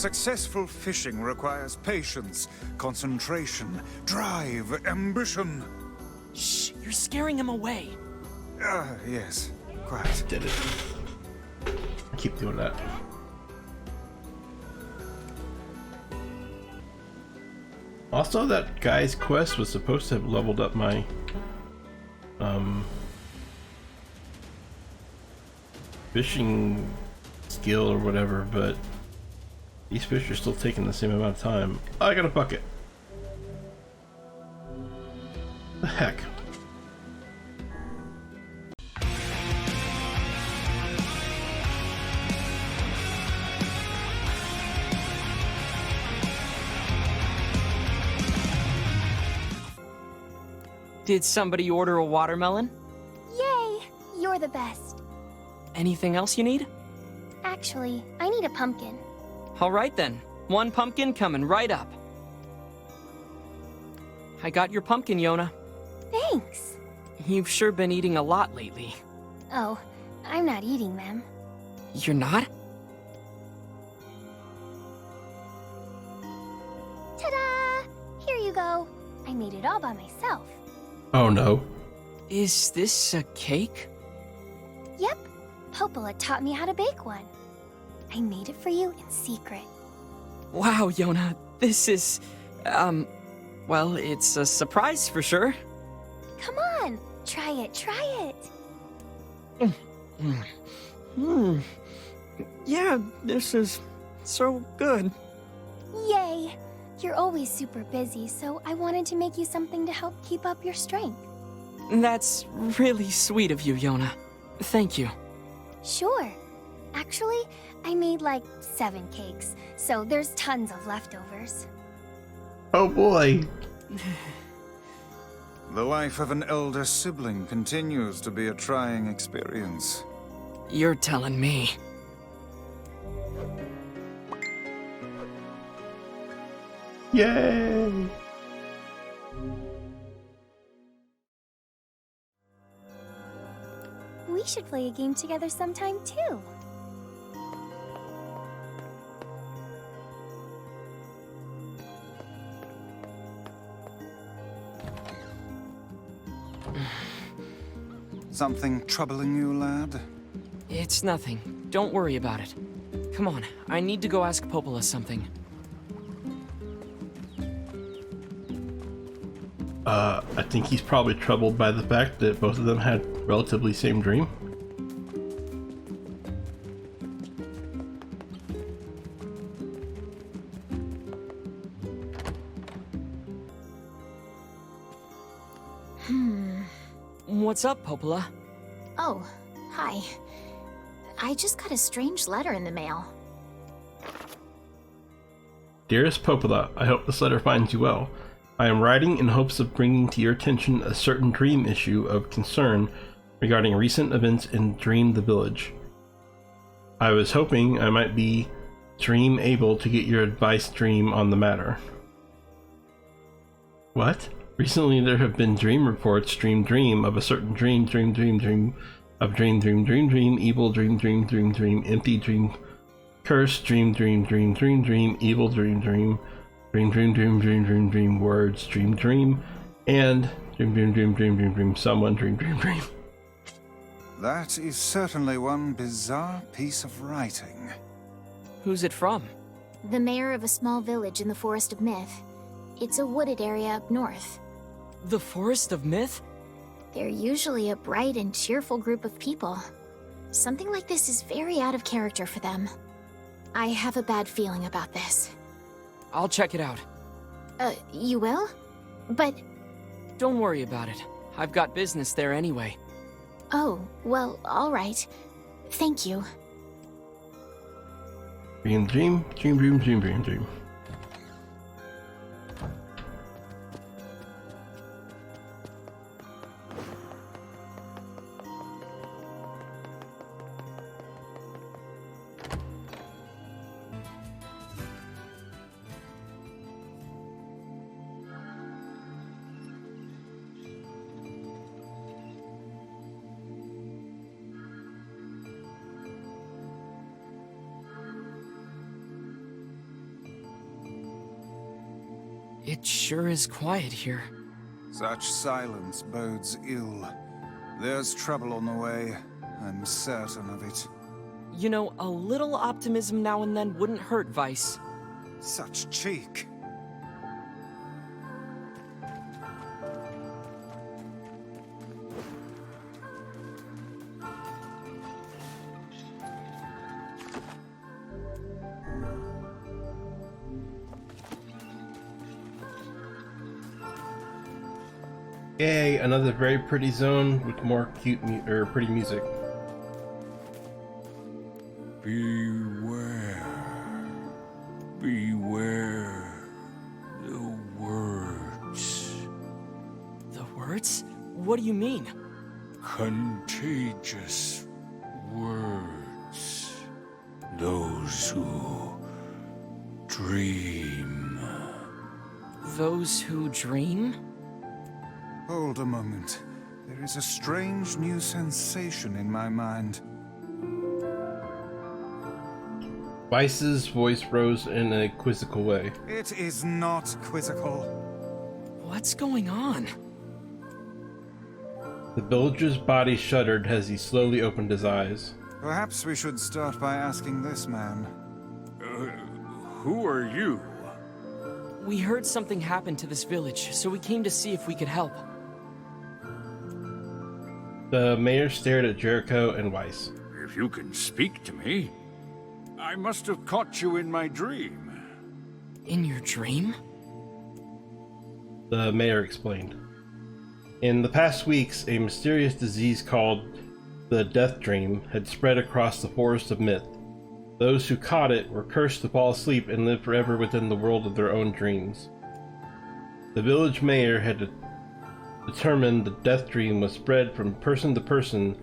Successful fishing requires patience, concentration, drive, ambition. Shh, you're scaring him away. Yes, quite. Did it. I keep doing that. Also, that guy's quest was supposed to have leveled up my fishing skill or whatever, but these fish are still taking the same amount of time. Oh, I got a bucket. The heck? Did somebody order a watermelon? Yay! You're the best. Anything else you need? Actually, I need a pumpkin. All right then. One pumpkin coming right up. I got your pumpkin, Yona. Thanks. You've sure been eating a lot lately. Oh, I'm not eating them. You're not? Ta-da! Here you go. I made it all by myself. Oh no. Is this a cake? Yep. Popola taught me how to bake one. I made it for you in secret. Wow, Yona, this is, well, it's a surprise for sure. Come on, try it, try it. Yeah, this is so good. Yay! You're always super busy, so I wanted to make you something to help keep up your strength. That's really sweet of you, Yona. Thank you. Sure. Actually, I made like 7 cakes, so there's tons of leftovers. Oh boy. The life of an elder sibling continues to be a trying experience. You're telling me. Yay! We should play a game together sometime too. Something troubling you, lad? It's nothing. Don't worry about it. Come on, I need to go ask Popola something. I think he's probably troubled by the fact that both of them had relatively same dream. What's up, Popola? Oh, hi. I just got a strange letter in the mail. Dearest Popola, I hope this letter finds you well. I am writing in hopes of bringing to your attention a certain dream issue of concern regarding recent events in Dream the Village. I was hoping I might be able to get your advice on the matter. What? Recently there have been dream reports, dream of a certain dream, of dream, evil dream, empty dream, curse, dream, evil dream, words, dream, and dream, someone, dream. That is certainly one bizarre piece of writing. Who's it from? The mayor of a small village in the Forest of Myth. It's a wooded area up north. The Forest of Myth? They're usually a bright and cheerful group of people. Something like this is very out of character for them. I have a bad feeling about this. I'll check it out. You will? But... Don't worry about it. I've got business there anyway. Oh, well, all right. Thank you. Dream. It sure is quiet here. Such silence bodes ill. There's trouble on the way. I'm certain of it. You know, a little optimism now and then wouldn't hurt, Vice. Such cheek. Yay, another very pretty zone with more pretty music. Beware. Beware the words. The words? What do you mean? Contagious words. Those who dream. Those who dream? Hold a moment. There is a strange new sensation in my mind. Vice's voice rose in a quizzical way. It is not quizzical. What's going on? The villager's body shuddered as he slowly opened his eyes. Perhaps we should start by asking this man. Who are you? We heard something happened to this village, so we came to see if we could help. The mayor stared at Jericho and Weiss. If you can speak to me, I must have caught you in my dream. In your dream? The mayor explained. In the past weeks, a mysterious disease called the Death Dream had spread across the forest of myth. Those who caught it were cursed to fall asleep and live forever within the world of their own dreams. The village mayor had determined the Death Dream was spread from person to person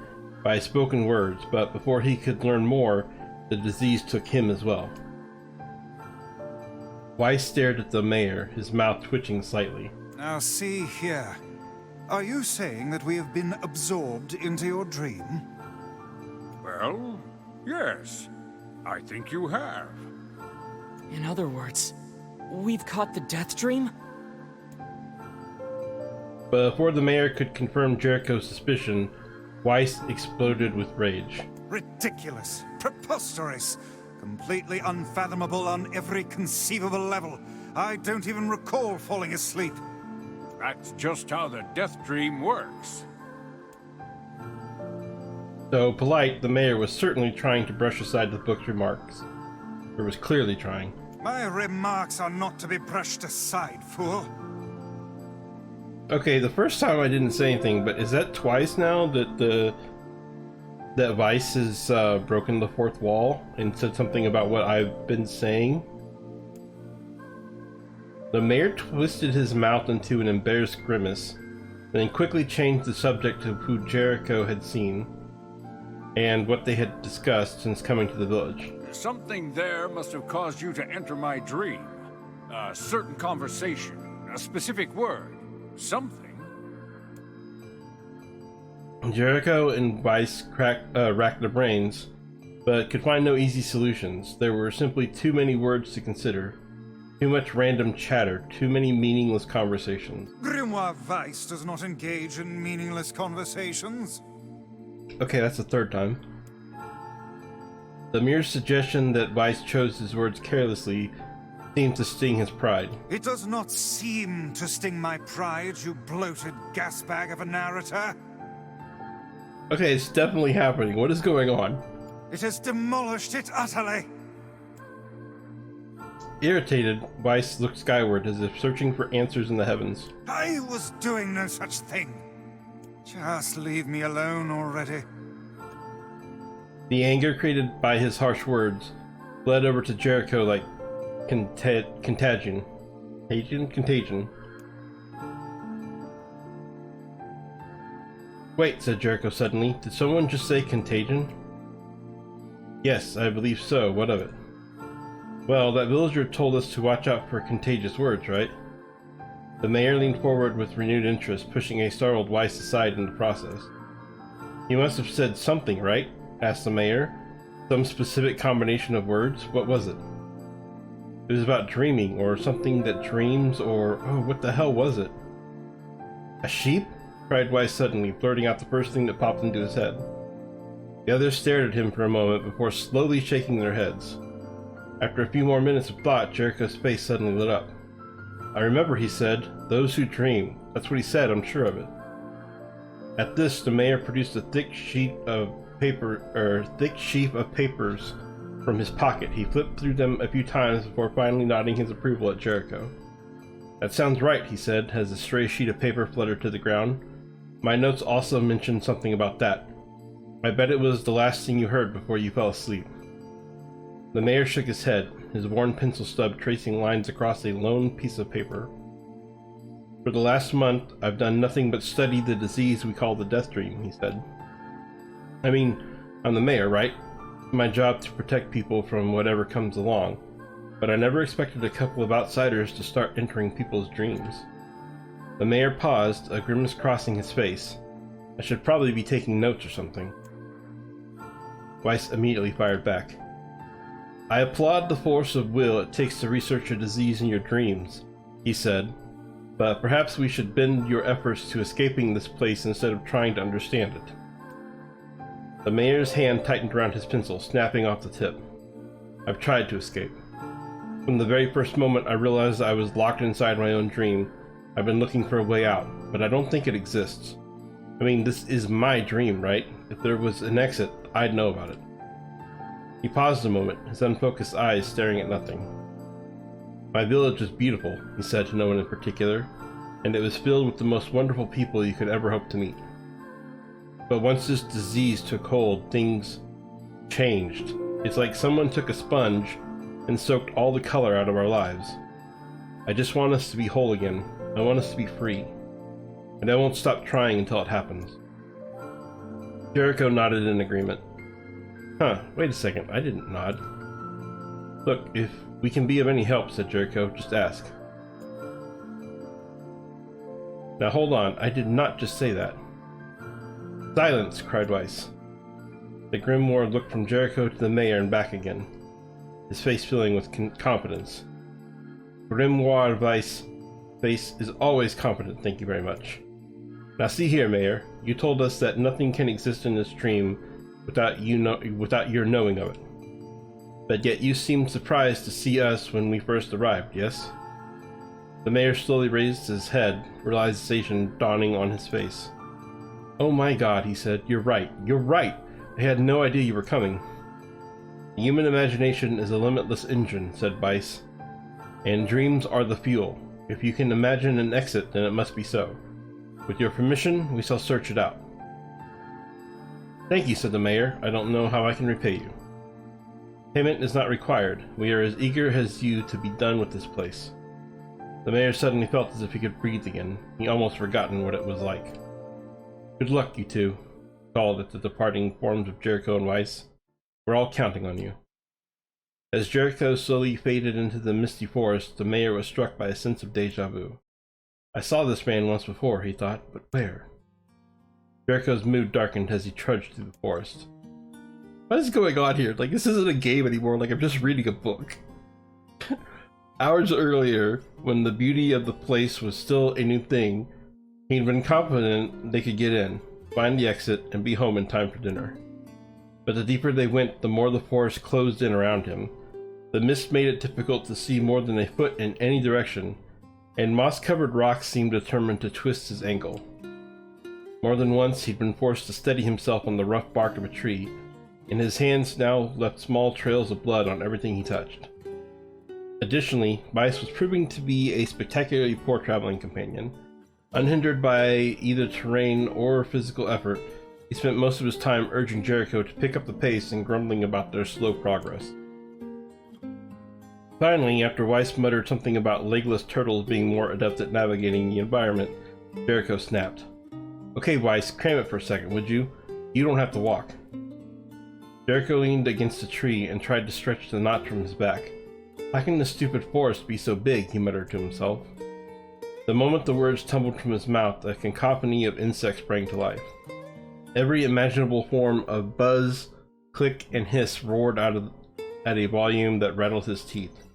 by spoken words, but before he could learn more, the disease took him as well. Weiss stared at the mayor, his mouth twitching slightly. Now see here. Are you saying that we have been absorbed into your dream? Well, yes. I think you have. In other words, we've caught the Death Dream? Before the mayor could confirm Jericho's suspicion, Weiss exploded with rage. Ridiculous. Preposterous. Completely unfathomable on every conceivable level. I don't even recall falling asleep. That's just how the Death Dream works. Though polite, the mayor was certainly trying to brush aside the book's remarks. Or was clearly trying. My remarks are not to be brushed aside, fool. Okay, the first time I didn't say anything, but is that twice now that Weiss has broken the fourth wall and said something about what I've been saying? The mayor twisted his mouth into an embarrassed grimace, then quickly changed the subject to who Jericho had seen and what they had discussed since coming to the village. Something there must have caused you to enter my dream. A certain conversation, a specific word, something. Jericho and Weiss racked their brains, but could find no easy solutions. There were simply too many words to consider. Too much random chatter, too many meaningless conversations. Grimoire Weiss does not engage in meaningless conversations. Okay, that's the third time. The mere suggestion that Weiss chose his words carelessly seemed to sting his pride. It does not seem to sting my pride, you bloated gasbag of a narrator. Okay, it's definitely happening. What is going on? It has demolished it utterly. Irritated, Weiss looked skyward as if searching for answers in the heavens. I was doing no such thing. Just leave me alone already. The anger created by his harsh words bled over to Jericho like contagion. Contagion. Wait, said Jericho suddenly. Did someone just say contagion? Yes, I believe so. What of it? Well, that villager told us to watch out for contagious words, right? The mayor leaned forward with renewed interest, pushing a startled Weiss aside in the process. He must have said something, right? Asked the mayor. Some specific combination of words? What was it? It was about dreaming, or something that dreams, or... oh, what the hell was it? A sheep? Cried Weiss suddenly, blurting out the first thing that popped into his head. The others stared at him for a moment before slowly shaking their heads. After a few more minutes of thought, Jericho's face suddenly lit up. I remember, he said, those who dream. That's what he said, I'm sure of it. At this, the mayor produced a thick sheet of papers from his pocket. He flipped through them a few times before finally nodding his approval at Jericho. That sounds right, he said, as a stray sheet of paper fluttered to the ground. My notes also mentioned something about that. I bet it was the last thing you heard before you fell asleep. The mayor shook his head, his worn pencil stub tracing lines across a lone piece of paper. For the last month, I've done nothing but study the disease we call the death dream, he said. I mean, I'm the mayor, right? It's my job to protect people from whatever comes along, but I never expected a couple of outsiders to start entering people's dreams. The mayor paused, a grimace crossing his face. I should probably be taking notes or something. Weiss immediately fired back. I applaud the force of will it takes to research a disease in your dreams, he said, but perhaps we should bend your efforts to escaping this place instead of trying to understand it. The mayor's hand tightened around his pencil, snapping off the tip. I've tried to escape. From the very first moment I realized I was locked inside my own dream, I've been looking for a way out, but I don't think it exists. I mean, this is my dream, right? If there was an exit, I'd know about it. He paused a moment, his unfocused eyes staring at nothing. My village was beautiful, he said to no one in particular, and it was filled with the most wonderful people you could ever hope to meet. But once this disease took hold, things changed. It's like someone took a sponge and soaked all the color out of our lives. I just want us to be whole again. I want us to be free. And I won't stop trying until it happens. Jericho nodded in agreement. Huh, wait a second, I didn't nod. Look, if we can be of any help, said Jericho, just ask. Now hold on, I did not just say that. Silence, cried Weiss. The Grimoire looked from Jericho to the mayor and back again, his face filling with confidence. Grimoire Weiss' face is always confident, thank you very much. Now see here, Mayor, you told us that nothing can exist in this dream without your knowing of it. But yet you seemed surprised to see us when we first arrived, yes? The mayor slowly raised his head, realization dawning on his face. Oh my god, he said, you're right. I had no idea you were coming. The human imagination is a limitless engine, said Weiss. And dreams are the fuel. If you can imagine an exit, then it must be so. With your permission, we shall search it out. Thank you, said the mayor. I don't know how I can repay you. Payment is not required. We are as eager as you to be done with this place. The mayor suddenly felt as if he could breathe again. He almost forgotten what it was like. Good luck, you two, he called at the departing forms of Jericho and Weiss. We're all counting on you. As Jericho slowly faded into the misty forest, the mayor was struck by a sense of deja vu. I saw this man once before, he thought, but where? Jericho's mood darkened as he trudged through the forest. What is going on here? Like, this isn't a game anymore, like I'm just reading a book. Hours earlier, when the beauty of the place was still a new thing, he'd been confident they could get in, find the exit, and be home in time for dinner. But the deeper they went, the more the forest closed in around him. The mist made it difficult to see more than a foot in any direction, and moss-covered rocks seemed determined to twist his ankle. More than once he'd been forced to steady himself on the rough bark of a tree, and his hands now left small trails of blood on everything he touched. Additionally, Weiss was proving to be a spectacularly poor traveling companion. Unhindered by either terrain or physical effort, he spent most of his time urging Jericho to pick up the pace and grumbling about their slow progress. Finally, after Weiss muttered something about legless turtles being more adept at navigating the environment, Jericho snapped. Okay, Weiss, cram it for a second, would you? You don't have to walk. Jericho leaned against a tree and tried to stretch the knot from his back. How can this stupid forest be so big, he muttered to himself. The moment the words tumbled from his mouth, a cacophony of insects sprang to life. Every imaginable form of buzz, click, and hiss roared out at a volume that rattled his teeth.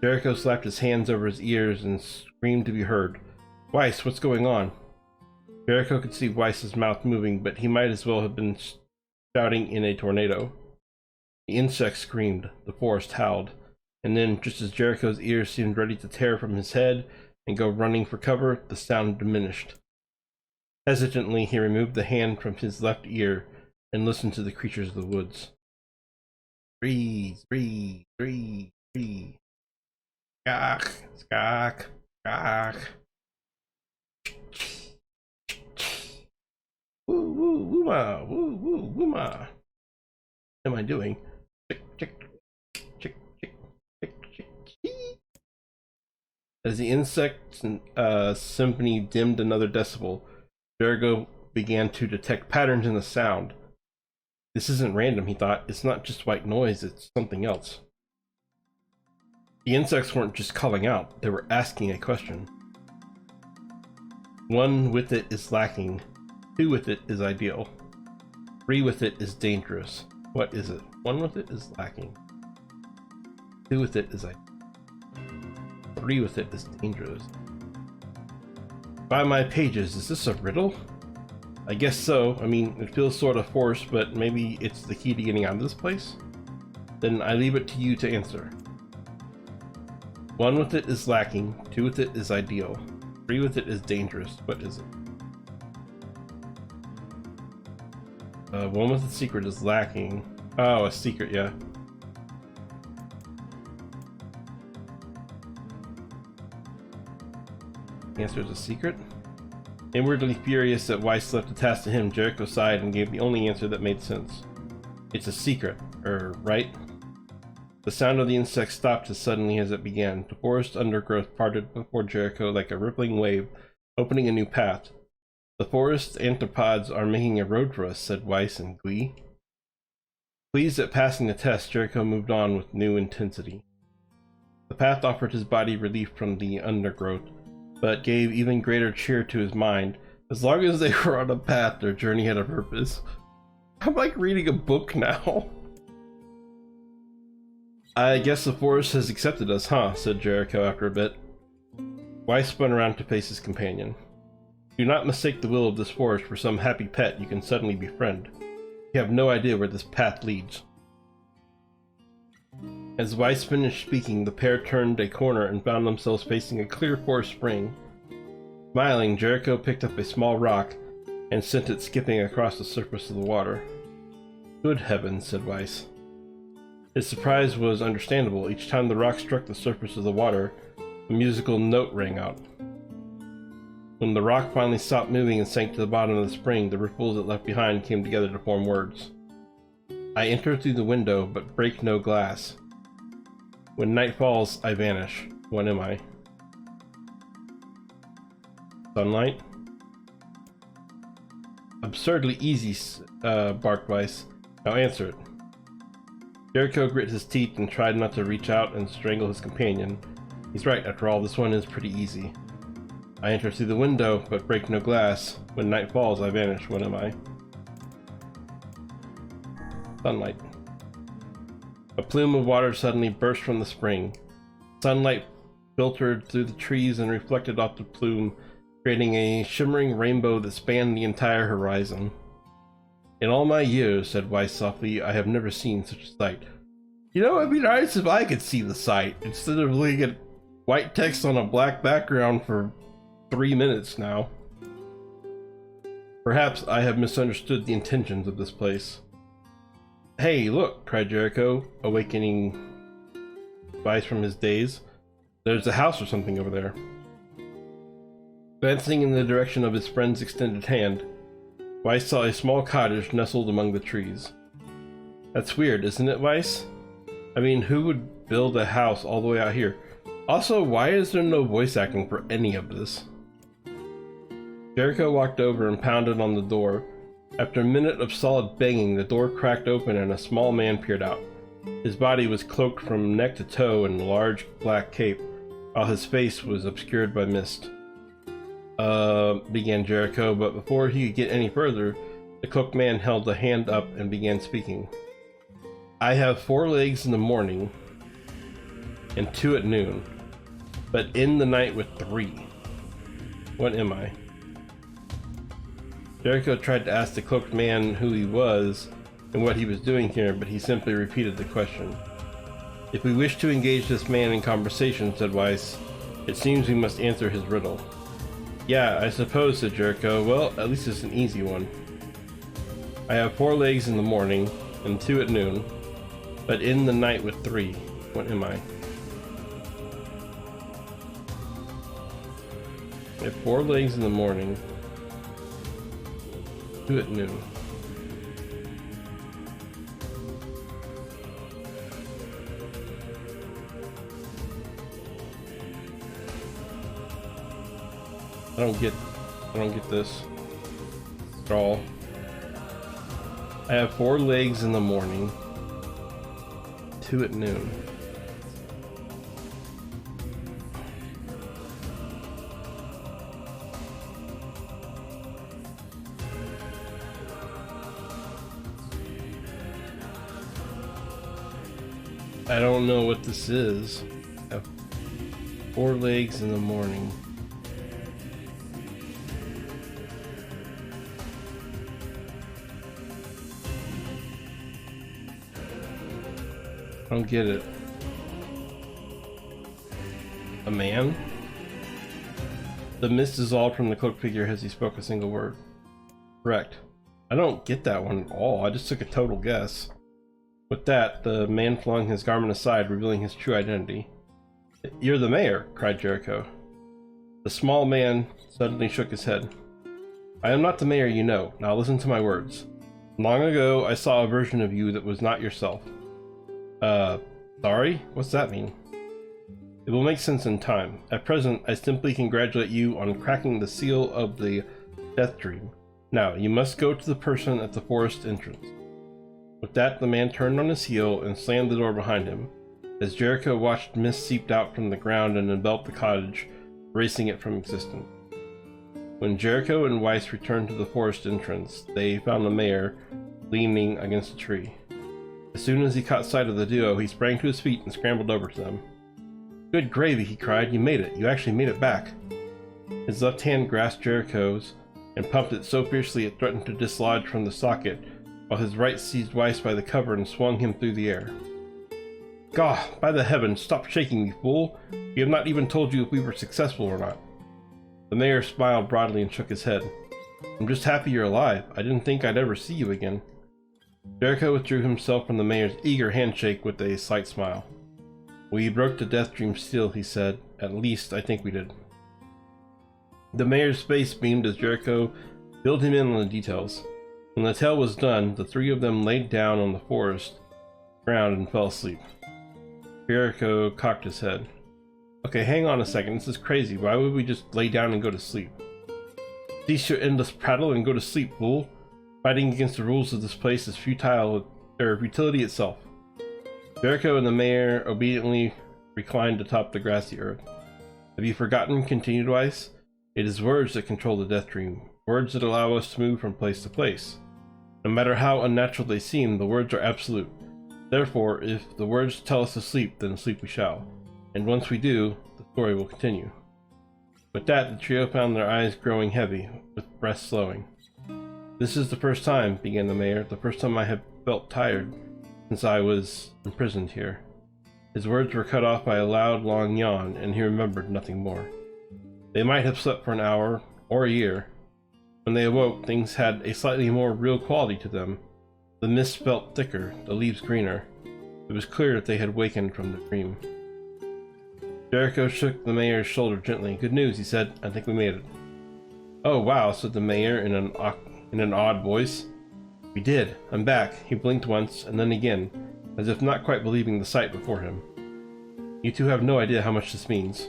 Jericho slapped his hands over his ears and screamed to be heard. Weiss, what's going on? Jericho could see Weiss's mouth moving, but he might as well have been shouting in a tornado. The insect screamed, the forest howled, and then, just as Jericho's ears seemed ready to tear from his head and go running for cover, the sound diminished. Hesitantly, he removed the hand from his left ear and listened to the creatures of the woods. Breathe, breathe, breathe, breathe. Skak, skak, skak. Woo, woo, woo-ma, woo, woo, woo-ma. What am I doing? Chick, chick, chick, chick, chick, chick, chick. As the insect symphony dimmed another decibel, Jericho began to detect patterns in the sound. This isn't random, he thought. It's not just white noise, it's something else. The insects weren't just calling out, they were asking a question. One with it is lacking. Two with it is ideal. Three with it is dangerous. What is it? One with it is lacking. Two with it is ideal. Three with it is dangerous. By my pages, is this a riddle? I guess so. I mean, it feels sort of forced, but maybe it's the key to getting out of this place? Then I leave it to you to answer. One with it is lacking. Two with it is ideal. Three with it is dangerous. What is it? One with the secret is lacking. Oh, a secret, yeah. The answer is a secret? Inwardly furious that Weiss left the task to him, Jericho sighed and gave the only answer that made sense. It's a secret, right? The sound of the insect stopped as suddenly as it began. The forest undergrowth parted before Jericho like a rippling wave, opening a new path. The forest anthropods are making a road for us, said Weiss in glee. Pleased at passing the test, Jericho moved on with new intensity. The path offered his body relief from the undergrowth, but gave even greater cheer to his mind. As long as they were on a path, their journey had a purpose. I'm like reading a book now. I guess the forest has accepted us, huh? Said Jericho after a bit. Weiss spun around to face his companion. Do not mistake the will of this forest for some happy pet you can suddenly befriend. You have no idea where this path leads. As Weiss finished speaking, the pair turned a corner and found themselves facing a clear forest spring. Smiling, Jericho picked up a small rock and sent it skipping across the surface of the water. Good heavens, said Weiss. His surprise was understandable. Each time the rock struck the surface of the water, a musical note rang out. When the rock finally stopped moving and sank to the bottom of the spring, the ripples it left behind came together to form words. I enter through the window, but break no glass. When night falls, I vanish. What am I? Sunlight? Absurdly easy, barked Weiss. Now answer it. Jericho grit his teeth and tried not to reach out and strangle his companion. He's right, after all, this one is pretty easy. I enter through the window, but break no glass. When night falls, I vanish. What am I? Sunlight. A plume of water suddenly burst from the spring. Sunlight filtered through the trees and reflected off the plume, creating a shimmering rainbow that spanned the entire horizon. In all my years, said Weiss softly, I have never seen such a sight. You know, it'd be nice if I could see the sight, instead of looking at white text on a black background for 3 minutes now. Perhaps I have misunderstood the intentions of this place. Hey, look, cried Jericho, awakening Weiss from his daze. There's a house or something over there. Glancing in the direction of his friend's extended hand, Weiss saw a small cottage nestled among the trees. That's weird, isn't it, Weiss? I mean, who would build a house all the way out here? Also, why is there no voice acting for any of this? Jericho walked over and pounded on the door. After a minute of solid banging, the door cracked open and a small man peered out. His body was cloaked from neck to toe in a large black cape, while his face was obscured by mist. Began Jericho, but before he could get any further, the cloaked man held a hand up and began speaking. I have 4 legs in the morning, and 2 at noon, but in the night with 3. What am I? Jericho tried to ask the cloaked man who he was and what he was doing here, but he simply repeated the question. If we wish to engage this man in conversation, said Weiss, it seems we must answer his riddle. Yeah, I suppose, said Jericho. Well, at least it's an easy one. I have 4 legs in the morning and 2 at noon, but in the night with 3. What am I? I have 4 legs in the morning, 2 at noon. I don't get this at all. I have 4 legs in the morning, 2 at noon. I don't know what this is. I have 4 legs in the morning. I don't get it. A man? The mist dissolved from the cloaked figure as he spoke a single word. Correct. I don't get that one at all. I just took a total guess. With that, the man flung his garment aside, revealing his true identity. You're the mayor, cried Jericho. The small man suddenly shook his head. I am not the mayor you know. Now listen to my words. Long ago, I saw a version of you that was not yourself. Sorry? What's that mean? It will make sense in time. At present, I simply congratulate you on cracking the seal of the death dream. Now, you must go to the person at the forest entrance. With that, the man turned on his heel and slammed the door behind him. As Jericho watched mist seep out from the ground and envelop the cottage, erasing it from existence. When Jericho and Weiss returned to the forest entrance, they found the mayor leaning against a tree. As soon as he caught sight of the duo, he sprang to his feet and scrambled over to them. Good gravy, he cried. You made it. You actually made it back. His left hand grasped Jericho's and pumped it so fiercely it threatened to dislodge from the socket, while his right seized Weiss by the cover and swung him through the air. Gah, by the heavens, stop shaking me, fool! We have not even told you if we were successful or not. The mayor smiled broadly and shook his head. I'm just happy you're alive. I didn't think I'd ever see you again. Jericho withdrew himself from the mayor's eager handshake with a slight smile. We broke the death dream seal, he said. At least, I think we did. The mayor's face beamed as Jericho filled him in on the details. When the tale was done, the 3 of them laid down on the forest ground and fell asleep. Jericho cocked his head. Okay, hang on a second. This is crazy. Why would we just lay down and go to sleep? Cease your endless prattle and go to sleep, fool. Fighting against the rules of this place is futility itself. Jericho and the mayor obediently reclined atop the grassy earth. Have you forgotten? Continued Weiss. It is words that control the death dream. Words that allow us to move from place to place. No matter how unnatural they seem, the words are absolute. Therefore, if the words tell us to sleep, then sleep we shall. And once we do, the story will continue. With that, the trio found their eyes growing heavy, with breaths slowing. This is the first time, began the mayor, the first time I have felt tired since I was imprisoned here. His words were cut off by a loud, long yawn, and he remembered nothing more. They might have slept for an hour, or a year. When they awoke, things had a slightly more real quality to them. The mist felt thicker, the leaves greener. It was clear that they had wakened from the dream. Jericho shook the mayor's shoulder gently. Good news, he said. I think we made it. Oh, wow, said the mayor in an odd voice. We did. I'm back. He blinked once, and then again, as if not quite believing the sight before him. You two have no idea how much this means.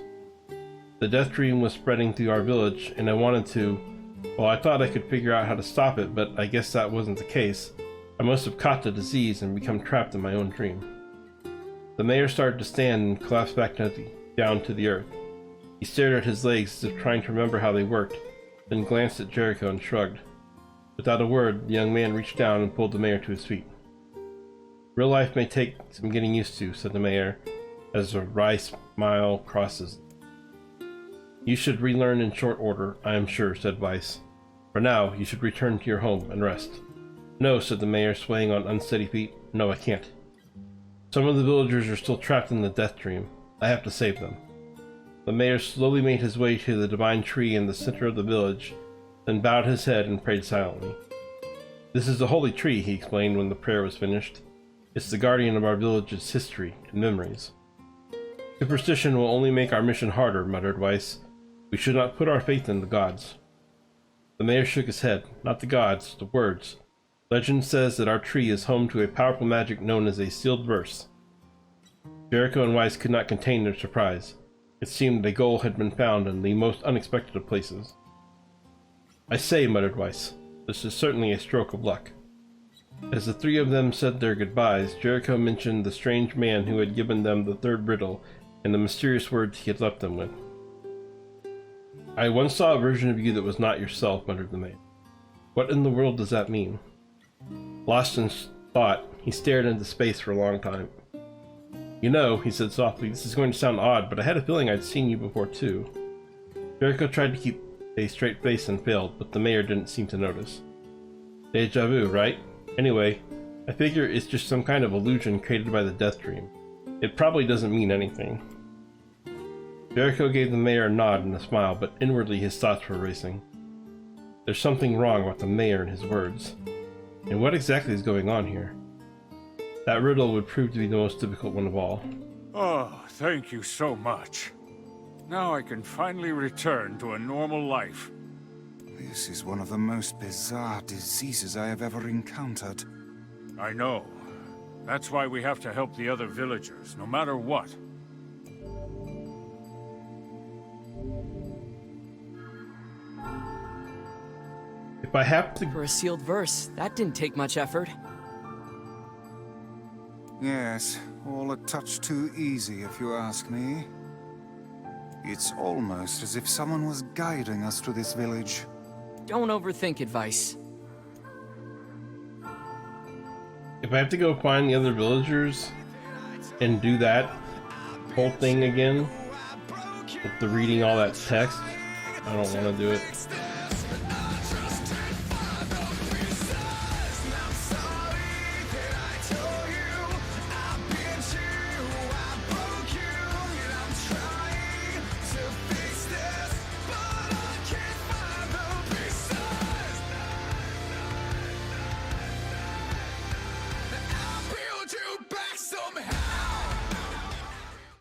The death dream was spreading through our village, and I wanted to... Well, I thought I could figure out how to stop it, but I guess that wasn't the case. I must have caught the disease and become trapped in my own dream. The mayor started to stand and collapsed back down to the earth. He stared at his legs as if trying to remember how they worked, then glanced at Jericho and shrugged. Without a word, the young man reached down and pulled the mayor to his feet. Real life may take some getting used to, said the mayor, as a wry smile crosses. You should relearn in short order, I am sure, said Weiss. For now, you should return to your home and rest. No, said the mayor, swaying on unsteady feet. No, I can't. Some of the villagers are still trapped in the death dream. I have to save them. The mayor slowly made his way to the divine tree in the center of the village, then bowed his head and prayed silently. This is the holy tree, he explained when the prayer was finished. It's the guardian of our village's history and memories. Superstition will only make our mission harder, muttered Weiss. We should not put our faith in the gods. The mayor shook his head. Not the gods, the words. Legend says that our tree is home to a powerful magic known as a sealed verse. Jericho and Weiss could not contain their surprise. It seemed a goal had been found in the most unexpected of places. I say, muttered Weiss, this is certainly a stroke of luck. As the three of them said their goodbyes, Jericho mentioned the strange man who had given them the third riddle and the mysterious words he had left them with. I once saw a version of you that was not yourself, muttered the man. What in the world does that mean? Lost in thought, he stared into space for a long time. You know, he said softly, this is going to sound odd, but I had a feeling I'd seen you before too. Jericho tried to keep a straight face and failed, but the mayor didn't seem to notice. Deja vu, right? Anyway, I figure it's just some kind of illusion created by the death dream. It probably doesn't mean anything. Jericho gave the mayor a nod and a smile, but inwardly his thoughts were racing. There's something wrong with the mayor and his words. And what exactly is going on here? That riddle would prove to be the most difficult one of all. Oh, thank you so much. Now I can finally return to a normal life. This is one of the most bizarre diseases I have ever encountered. I know. That's why we have to help the other villagers, no matter what. If I have to... For a sealed verse, that didn't take much effort. Yes, all a touch too easy if you ask me. It's almost as if someone was guiding us to this village. Don't overthink advice. If I have to go find the other villagers and do that whole thing again, with the reading all that text, I don't want to do it.